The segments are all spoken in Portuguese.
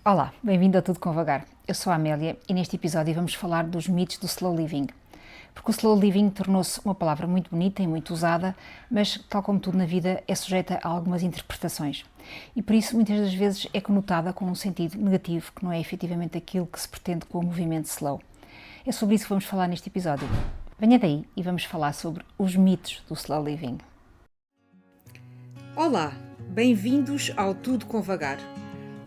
Olá, bem-vindo a Tudo com Vagar. Eu sou a Amélia e neste episódio vamos falar dos mitos do slow living. Porque o slow living tornou-se uma palavra muito bonita e muito usada, mas, tal como tudo na vida, é sujeita a algumas interpretações. E por isso, muitas das vezes, é conotada com um sentido negativo, que não é efetivamente aquilo que se pretende com o movimento slow. É sobre isso que vamos falar neste episódio. Venha daí e vamos falar sobre os mitos do slow living. Olá, bem-vindos ao Tudo com Vagar.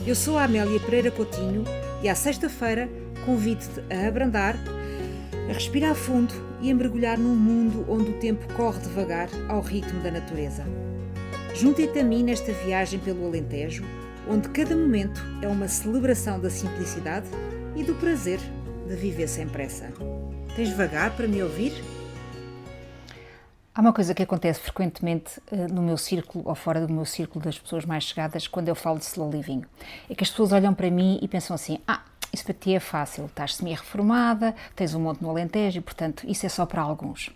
Eu sou a Amélia Pereira Coutinho e à sexta-feira convido-te a abrandar, a respirar fundo e a mergulhar num mundo onde o tempo corre devagar ao ritmo da natureza. Junte-te a mim nesta viagem pelo Alentejo, onde cada momento é uma celebração da simplicidade e do prazer de viver sem pressa. Tens vagar para me ouvir? Há uma coisa que acontece frequentemente no meu círculo ou fora do meu círculo das pessoas mais chegadas quando eu falo de slow living. É que as pessoas olham para mim e pensam assim, isso para ti é fácil, estás semi-reformada, tens um monte no Alentejo e, portanto, isso é só para alguns.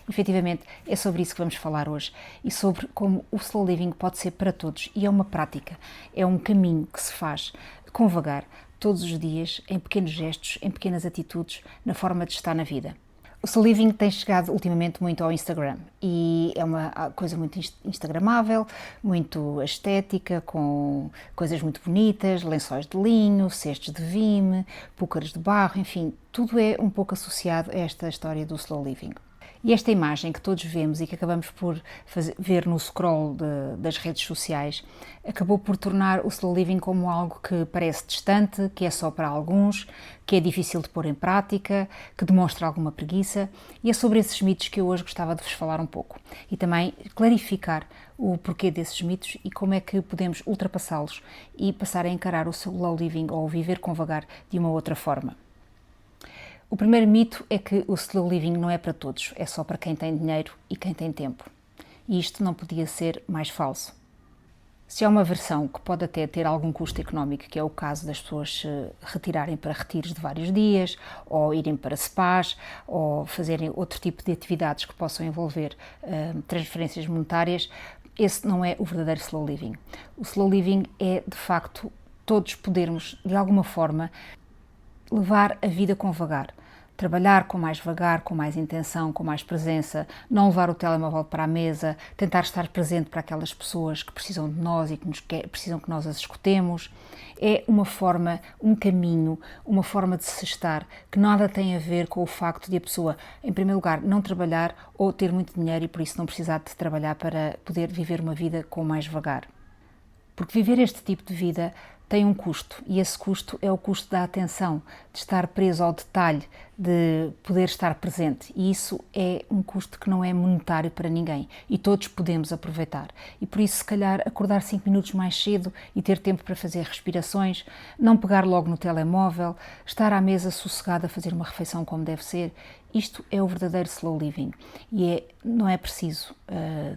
Efetivamente, é sobre isso que vamos falar hoje e sobre como o slow living pode ser para todos e é uma prática, é um caminho que se faz com vagar, todos os dias, em pequenos gestos, em pequenas atitudes, na forma de estar na vida. O slow living tem chegado ultimamente muito ao Instagram e é uma coisa muito instagramável, muito estética, com coisas muito bonitas, lençóis de linho, cestos de vime, púcaros de barro, enfim, tudo é um pouco associado a esta história do slow living. E esta imagem que todos vemos e que acabamos por ver no scroll das redes sociais acabou por tornar o slow living como algo que parece distante, que é só para alguns, que é difícil de pôr em prática, que demonstra alguma preguiça. E é sobre esses mitos que eu hoje gostava de vos falar um pouco e também clarificar o porquê desses mitos e como é que podemos ultrapassá-los e passar a encarar o slow living ou viver com vagar de uma outra forma. O primeiro mito é que o slow living não é para todos, é só para quem tem dinheiro e quem tem tempo. E isto não podia ser mais falso. Se há uma versão que pode até ter algum custo económico, que é o caso das pessoas se retirarem para retiros de vários dias, ou irem para spas, ou fazerem outro tipo de atividades que possam envolver transferências monetárias, esse não é o verdadeiro slow living. O slow living é, de facto, todos podermos, de alguma forma, levar a vida com vagar, trabalhar com mais vagar, com mais intenção, com mais presença, não levar o telemóvel para a mesa, tentar estar presente para aquelas pessoas que precisam de nós e que precisam que nós as escutemos. É uma forma, um caminho, uma forma de se estar que nada tem a ver com o facto de a pessoa, em primeiro lugar, não trabalhar ou ter muito dinheiro e por isso não precisar de trabalhar para poder viver uma vida com mais vagar. Porque viver este tipo de vida tem um custo e esse custo é o custo da atenção, de estar preso ao detalhe, de poder estar presente e isso é um custo que não é monetário para ninguém e todos podemos aproveitar e por isso se calhar acordar 5 minutos mais cedo e ter tempo para fazer respirações, não pegar logo no telemóvel, estar à mesa sossegada a fazer uma refeição como deve ser, isto é o verdadeiro slow living e não é preciso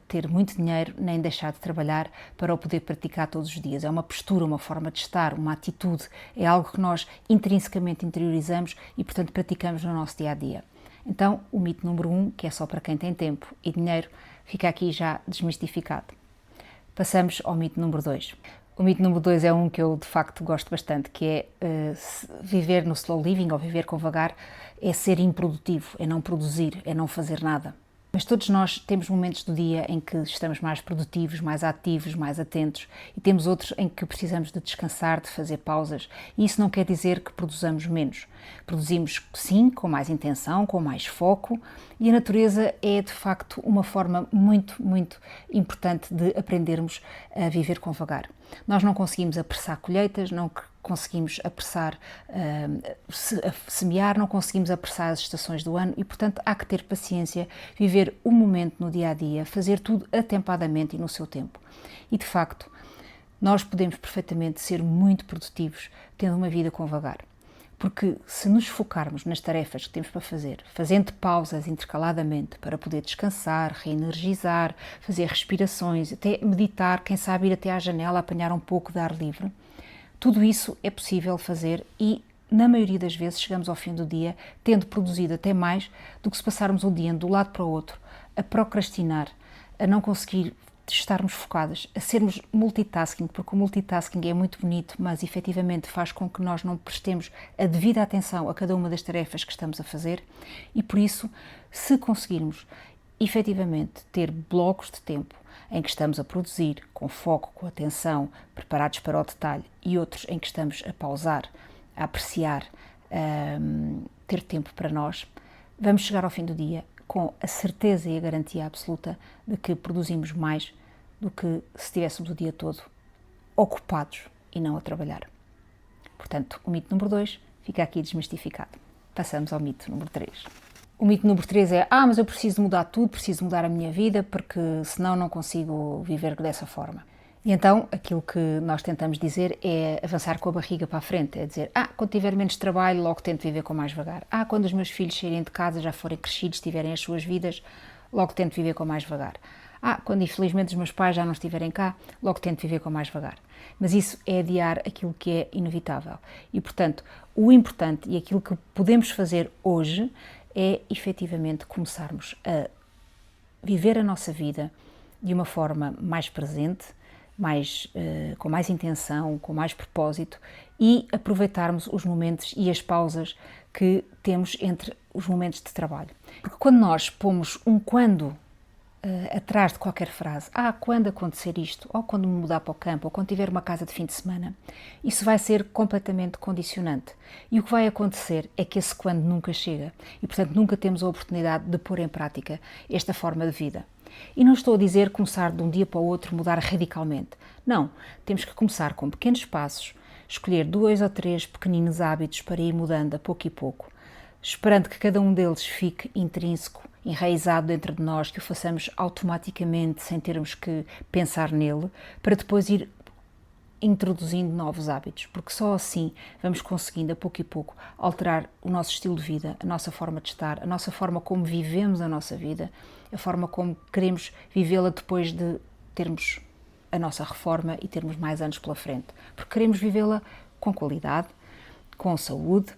ter muito dinheiro nem deixar de trabalhar para o poder praticar todos os dias. É uma postura, uma forma de estar, uma atitude, é algo que nós intrinsecamente interiorizamos e, portanto, praticamos no nosso dia-a-dia. Então, o mito número 1, que é só para quem tem tempo e dinheiro, fica aqui já desmistificado. Passamos ao mito número 2. O mito número 2 é um que eu de facto gosto bastante, que é viver no slow living ou viver com vagar é ser improdutivo, é não produzir, é não fazer nada. Mas todos nós temos momentos do dia em que estamos mais produtivos, mais ativos, mais atentos e temos outros em que precisamos de descansar, de fazer pausas e isso não quer dizer que produzamos menos. Produzimos sim, com mais intenção, com mais foco e a natureza é de facto uma forma muito, muito importante de aprendermos a viver com vagar. Nós não conseguimos apressar colheitas, não conseguimos apressar semear, não conseguimos apressar as estações do ano e, portanto, há que ter paciência, viver o momento no dia-a-dia, fazer tudo atempadamente e no seu tempo. E, de facto, nós podemos perfeitamente ser muito produtivos tendo uma vida com vagar. Porque se nos focarmos nas tarefas que temos para fazer, fazendo pausas intercaladamente para poder descansar, reenergizar, fazer respirações, até meditar, quem sabe ir até à janela, apanhar um pouco de ar livre, tudo isso é possível fazer e, na maioria das vezes, chegamos ao fim do dia tendo produzido até mais do que se passarmos o dia de um lado para o outro, a procrastinar, a não conseguir de estarmos focadas, a sermos multitasking, porque o multitasking é muito bonito, mas efetivamente faz com que nós não prestemos a devida atenção a cada uma das tarefas que estamos a fazer e por isso, se conseguirmos efetivamente ter blocos de tempo em que estamos a produzir com foco, com atenção, preparados para o detalhe e outros em que estamos a pausar, a apreciar, ter tempo para nós, vamos chegar ao fim do dia com a certeza e a garantia absoluta de que produzimos mais do que se estivéssemos o dia todo ocupados e não a trabalhar. Portanto, o mito número 2 fica aqui desmistificado. Passamos ao mito número 3. O mito número 3 é, mas eu preciso mudar tudo, preciso mudar a minha vida, porque senão não consigo viver dessa forma. E então, aquilo que nós tentamos dizer é avançar com a barriga para a frente, é dizer, quando tiver menos trabalho, logo tento viver com mais devagar. Quando os meus filhos saírem de casa, já forem crescidos, tiverem as suas vidas, logo tento viver com mais devagar. Quando infelizmente os meus pais já não estiverem cá, logo tento viver com mais devagar. Mas isso é adiar aquilo que é inevitável. E, portanto, o importante e aquilo que podemos fazer hoje é, efetivamente, começarmos a viver a nossa vida de uma forma mais presente, com mais intenção, com mais propósito e aproveitarmos os momentos e as pausas que temos entre os momentos de trabalho. Porque quando nós pomos um quando atrás de qualquer frase, quando acontecer isto, ou quando me mudar para o campo, ou quando tiver uma casa de fim de semana, isso vai ser completamente condicionante. E o que vai acontecer é que esse quando nunca chega e, portanto, nunca temos a oportunidade de pôr em prática esta forma de vida. E não estou a dizer começar de um dia para o outro, mudar radicalmente. Não, temos que começar com pequenos passos, escolher 2 ou 3 pequeninos hábitos para ir mudando a pouco e pouco, esperando que cada um deles fique intrínseco, enraizado dentro de nós, que o façamos automaticamente, sem termos que pensar nele, para depois ir introduzindo novos hábitos, porque só assim vamos conseguindo, a pouco e pouco, alterar o nosso estilo de vida, a nossa forma de estar, a nossa forma como vivemos a nossa vida, a forma como queremos vivê-la depois de termos a nossa reforma e termos mais anos pela frente, porque queremos vivê-la com qualidade, com saúde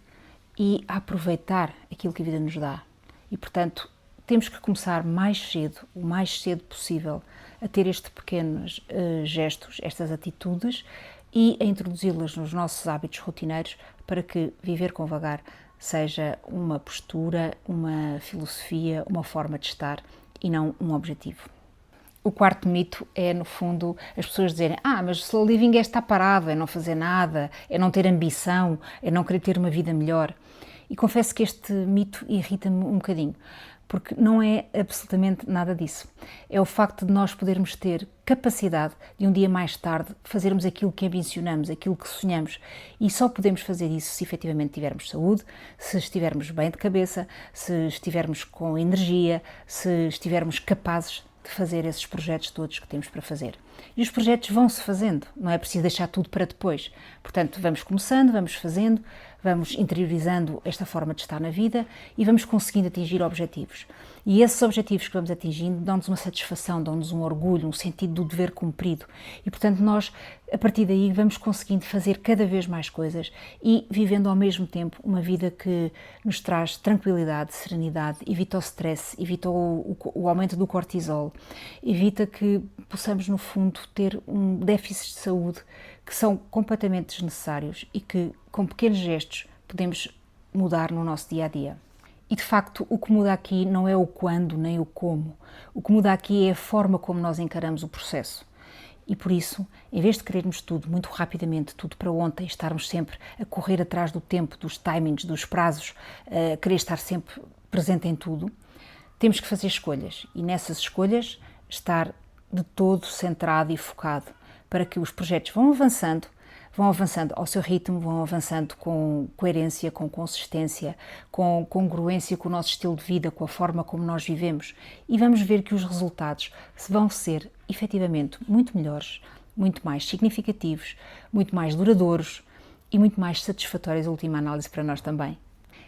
e a aproveitar aquilo que a vida nos dá. E, portanto, temos que começar mais cedo, o mais cedo possível, a ter estes pequenos gestos, estas atitudes e a introduzi-las nos nossos hábitos rotineiros para que viver com vagar seja uma postura, uma filosofia, uma forma de estar e não um objetivo. O quarto mito é, no fundo, as pessoas dizerem mas o slow living é estar parado, é não fazer nada, é não ter ambição, é não querer ter uma vida melhor. E confesso que este mito irrita-me um bocadinho, porque não é absolutamente nada disso. É o facto de nós podermos ter capacidade de um dia mais tarde fazermos aquilo que ambicionamos, aquilo que sonhamos, e só podemos fazer isso se efetivamente tivermos saúde, se estivermos bem de cabeça, se estivermos com energia, se estivermos capazes de fazer esses projetos todos que temos para fazer. E os projetos vão-se fazendo, não é preciso deixar tudo para depois. Portanto, vamos começando, vamos fazendo, vamos interiorizando esta forma de estar na vida e vamos conseguindo atingir objetivos. E esses objetivos que vamos atingindo dão-nos uma satisfação, dão-nos um orgulho, um sentido do dever cumprido. E, portanto, nós, a partir daí, vamos conseguindo fazer cada vez mais coisas e vivendo ao mesmo tempo uma vida que nos traz tranquilidade, serenidade, evita o stress, evita o aumento do cortisol, evita que possamos, no fundo, ter um déficit de saúde que são completamente desnecessários e que, com pequenos gestos, podemos mudar no nosso dia-a-dia. E, de facto, o que muda aqui não é o quando nem o como. O que muda aqui é a forma como nós encaramos o processo. E, por isso, em vez de querermos tudo muito rapidamente, tudo para ontem, estarmos sempre a correr atrás do tempo, dos timings, dos prazos, a querer estar sempre presente em tudo, temos que fazer escolhas. E, nessas escolhas, estar de todo centrado e focado para que os projetos vão avançando ao seu ritmo, vão avançando com coerência, com consistência, com congruência com o nosso estilo de vida, com a forma como nós vivemos e vamos ver que os resultados vão ser efetivamente muito melhores, muito mais significativos, muito mais duradouros e muito mais satisfatórios, em última análise, para nós também.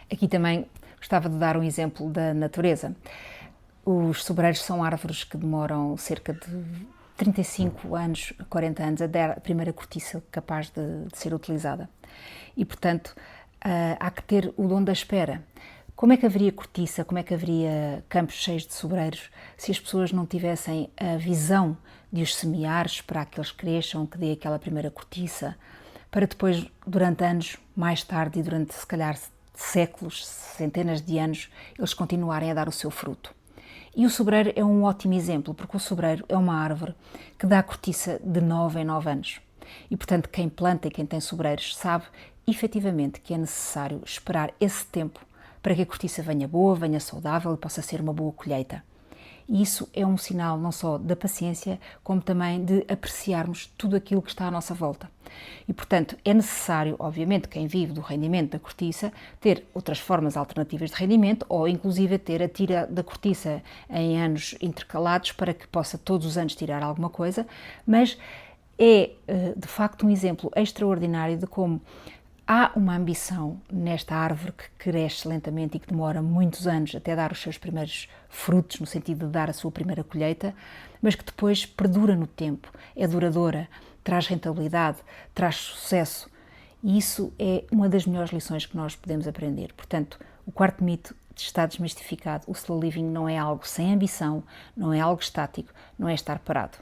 Aqui também gostava de dar um exemplo da natureza. Os sobreiros são árvores que demoram cerca de 35 anos, 40 anos, a dar a primeira cortiça capaz de ser utilizada. E, portanto, há que ter o dom da espera Como é que haveria cortiça, como é que haveria campos cheios de sobreiros se as pessoas não tivessem a visão de os semear, esperar que eles cresçam, que dê aquela primeira cortiça, para depois, durante anos, mais tarde e durante se calhar séculos, centenas de anos, eles continuarem a dar o seu fruto. E o sobreiro é um ótimo exemplo, porque o sobreiro é uma árvore que dá cortiça de 9 em 9 anos. E, portanto, quem planta e quem tem sobreiros sabe efetivamente que é necessário esperar esse tempo para que a cortiça venha boa, venha saudável e possa ser uma boa colheita. E isso é um sinal não só da paciência, como também de apreciarmos tudo aquilo que está à nossa volta. E, portanto, é necessário, obviamente, quem vive do rendimento da cortiça, ter outras formas alternativas de rendimento ou, inclusive, ter a tira da cortiça em anos intercalados para que possa todos os anos tirar alguma coisa, mas é, de facto, um exemplo extraordinário de como há uma ambição nesta árvore que cresce lentamente e que demora muitos anos até dar os seus primeiros frutos, no sentido de dar a sua primeira colheita, mas que depois perdura no tempo, é duradoura, traz rentabilidade, traz sucesso. E isso é uma das melhores lições que nós podemos aprender. Portanto, o quarto mito está desmistificado. O slow living não é algo sem ambição, não é algo estático, não é estar parado.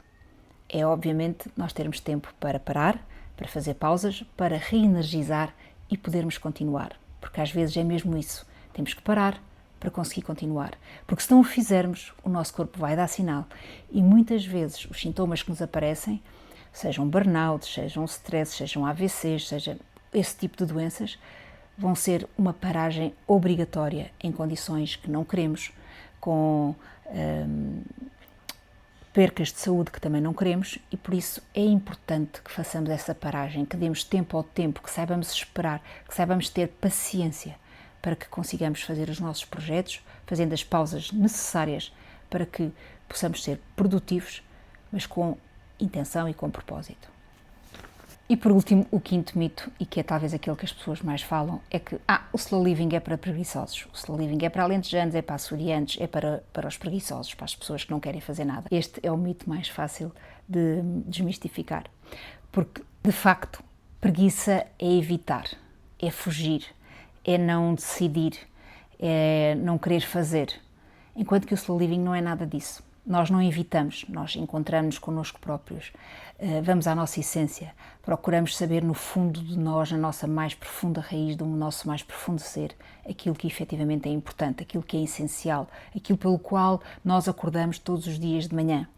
É, obviamente, nós termos tempo para parar, para fazer pausas, para reenergizar e podermos continuar. Porque às vezes é mesmo isso. Temos que parar para conseguir continuar. Porque se não o fizermos, o nosso corpo vai dar sinal. E muitas vezes os sintomas que nos aparecem, sejam burnout, sejam stress, sejam AVCs, seja esse tipo de doenças, vão ser uma paragem obrigatória em condições que não queremos, com percas de saúde que também não queremos, e por isso é importante que façamos essa paragem, que demos tempo ao tempo, que saibamos esperar, que saibamos ter paciência para que consigamos fazer os nossos projetos, fazendo as pausas necessárias para que possamos ser produtivos, mas com intenção e com propósito. E por último, o quinto mito, e que é talvez aquele que as pessoas mais falam, é que o slow living é para preguiçosos, o slow living é para alentejanos, é para açorianos, é para os preguiçosos, para as pessoas que não querem fazer nada. Este é o mito mais fácil de desmistificar, porque de facto preguiça é evitar, é fugir, é não decidir, é não querer fazer, enquanto que o slow living não é nada disso. Nós não evitamos, nós encontramos-nos connosco próprios, vamos à nossa essência, procuramos saber no fundo de nós, na nossa mais profunda raiz, do nosso mais profundo ser, aquilo que efetivamente é importante, aquilo que é essencial, aquilo pelo qual nós acordamos todos os dias de manhã.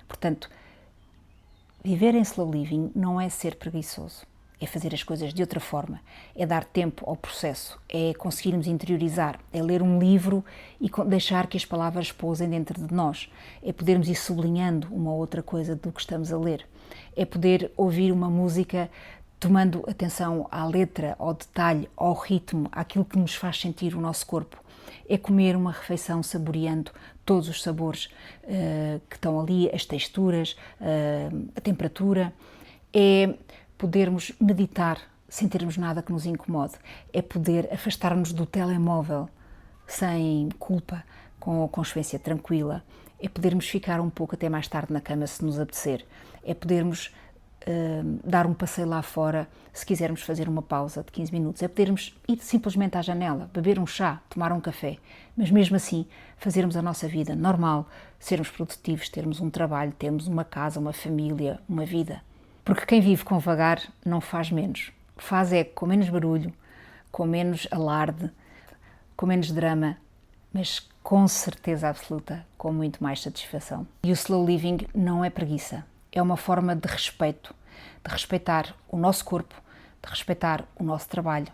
Portanto, viver em slow living não é ser preguiçoso, é fazer as coisas de outra forma, é dar tempo ao processo, é conseguirmos interiorizar, é ler um livro e deixar que as palavras pousem dentro de nós, é podermos ir sublinhando uma outra coisa do que estamos a ler, é poder ouvir uma música tomando atenção à letra, ao detalhe, ao ritmo, àquilo que nos faz sentir o nosso corpo, é comer uma refeição saboreando todos os sabores que estão ali, as texturas, a temperatura, é podermos meditar sem termos nada que nos incomode, é poder afastar-nos do telemóvel sem culpa, com a consciência tranquila, é podermos ficar um pouco até mais tarde na cama se nos apetecer, é podermos dar um passeio lá fora se quisermos fazer uma pausa de 15 minutos, é podermos ir simplesmente à janela, beber um chá, tomar um café, mas mesmo assim fazermos a nossa vida normal, sermos produtivos, termos um trabalho, termos uma casa, uma família, uma vida. Porque quem vive com vagar não faz menos. Faz é com menos barulho, com menos alarde, com menos drama, mas com certeza absoluta, com muito mais satisfação. E o slow living não é preguiça, é uma forma de respeito, de respeitar o nosso corpo, de respeitar o nosso trabalho,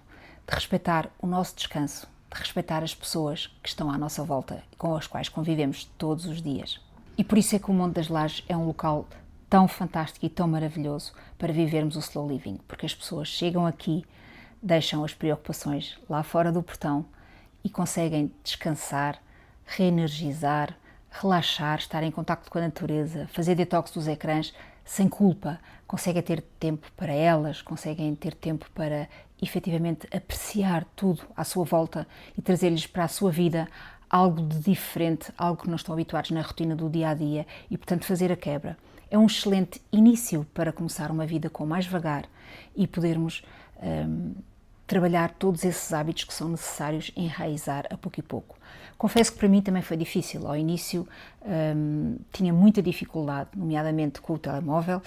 de respeitar o nosso descanso, de respeitar as pessoas que estão à nossa volta e com as quais convivemos todos os dias. E por isso é que o Monte das Lajes é um local tão fantástico e tão maravilhoso para vivermos o slow living, porque as pessoas chegam aqui, deixam as preocupações lá fora do portão e conseguem descansar, reenergizar, relaxar, estar em contacto com a natureza, fazer detox dos ecrãs sem culpa, conseguem ter tempo para elas, conseguem ter tempo para efetivamente apreciar tudo à sua volta e trazer-lhes para a sua vida algo de diferente, algo que não estão habituados na rotina do dia-a-dia e, portanto, fazer a quebra. É um excelente início para começar uma vida com mais vagar e podermos trabalhar todos esses hábitos que são necessários enraizar a pouco e pouco. Confesso que para mim também foi difícil. Ao início tinha muita dificuldade, nomeadamente com o telemóvel,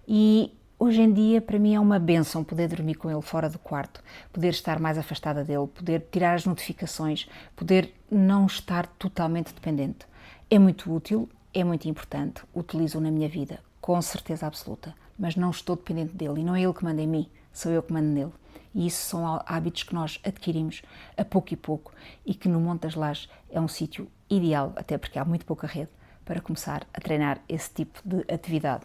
e hoje em dia para mim é uma bênção poder dormir com ele fora do quarto, poder estar mais afastada dele, poder tirar as notificações, poder não estar totalmente dependente. É muito útil, é muito importante, utilizo-o na minha vida, com certeza absoluta, mas não estou dependente dele e não é ele que manda em mim, sou eu que mando nele. E isso são hábitos que nós adquirimos a pouco e pouco e que no Monte das Lajes é um sítio ideal, até porque há muito pouca rede, para começar a treinar esse tipo de atividade.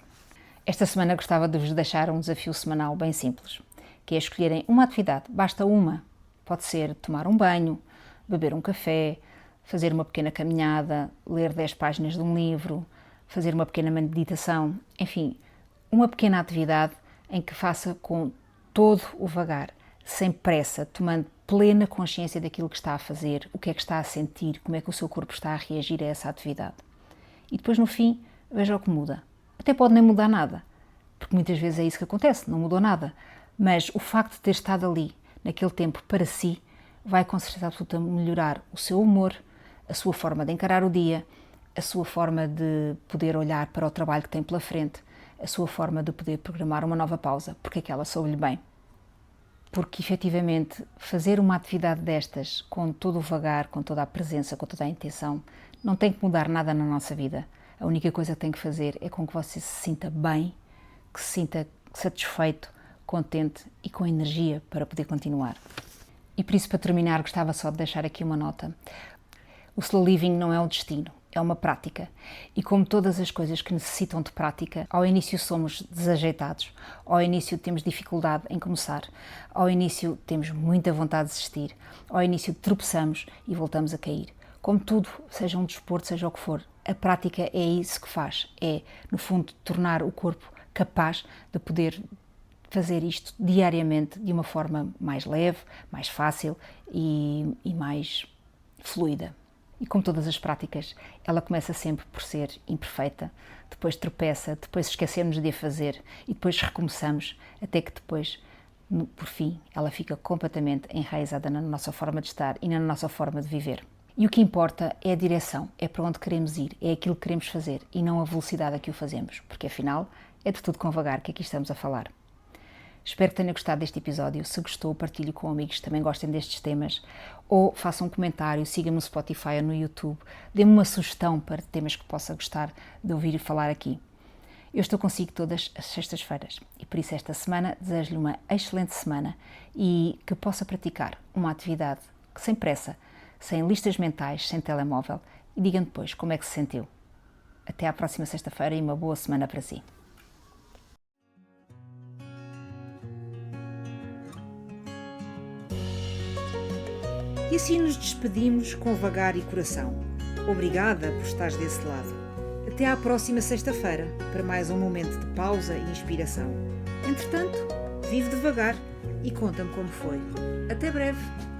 Esta semana gostava de vos deixar um desafio semanal bem simples, que é escolherem uma atividade, basta uma. Pode ser tomar um banho, beber um café, fazer uma pequena caminhada, ler 10 páginas de um livro, fazer uma pequena meditação, enfim, uma pequena atividade em que faça com todo o vagar, sem pressa, tomando plena consciência daquilo que está a fazer, o que é que está a sentir, como é que o seu corpo está a reagir a essa atividade. E depois, no fim, veja o que muda. Até pode nem mudar nada, porque muitas vezes é isso que acontece, não mudou nada. Mas o facto de ter estado ali, naquele tempo, para si, vai com certeza absoluta melhorar o seu humor, a sua forma de encarar o dia, a sua forma de poder olhar para o trabalho que tem pela frente, a sua forma de poder programar uma nova pausa, porque aquela soube-lhe bem. Porque, efetivamente, fazer uma atividade destas com todo o vagar, com toda a presença, com toda a intenção, não tem que mudar nada na nossa vida. A única coisa que tem que fazer é com que você se sinta bem, que se sinta satisfeito, contente e com energia para poder continuar. E por isso, para terminar, gostava só de deixar aqui uma nota. O slow living não é um destino, é uma prática. E como todas as coisas que necessitam de prática, ao início somos desajeitados, ao início temos dificuldade em começar, ao início temos muita vontade de desistir, ao início tropeçamos e voltamos a cair. Como tudo, seja um desporto, seja o que for, a prática é isso que faz, é, no fundo, tornar o corpo capaz de poder fazer isto diariamente de uma forma mais leve, mais fácil e mais fluida. E como todas as práticas, ela começa sempre por ser imperfeita, depois tropeça, depois esquecemos de a fazer e depois recomeçamos, até que depois, por fim, ela fica completamente enraizada na nossa forma de estar e na nossa forma de viver. E o que importa é a direção, é para onde queremos ir, é aquilo que queremos fazer e não a velocidade a que o fazemos, porque afinal é de tudo com vagar que aqui estamos a falar. Espero que tenha gostado deste episódio. Se gostou, partilhe com amigos que também gostem destes temas ou faça um comentário, siga-me no Spotify ou no YouTube, dê-me uma sugestão para temas que possa gostar de ouvir e falar aqui. Eu estou consigo todas as sextas-feiras e por isso esta semana desejo-lhe uma excelente semana e que possa praticar uma atividade sem pressa, sem listas mentais, sem telemóvel e diga-me depois como é que se sentiu. Até à próxima sexta-feira e uma boa semana para si. E assim nos despedimos com vagar e coração. Obrigada por estares desse lado. Até à próxima sexta-feira para mais um momento de pausa e inspiração. Entretanto, vive devagar e conta-me como foi. Até breve!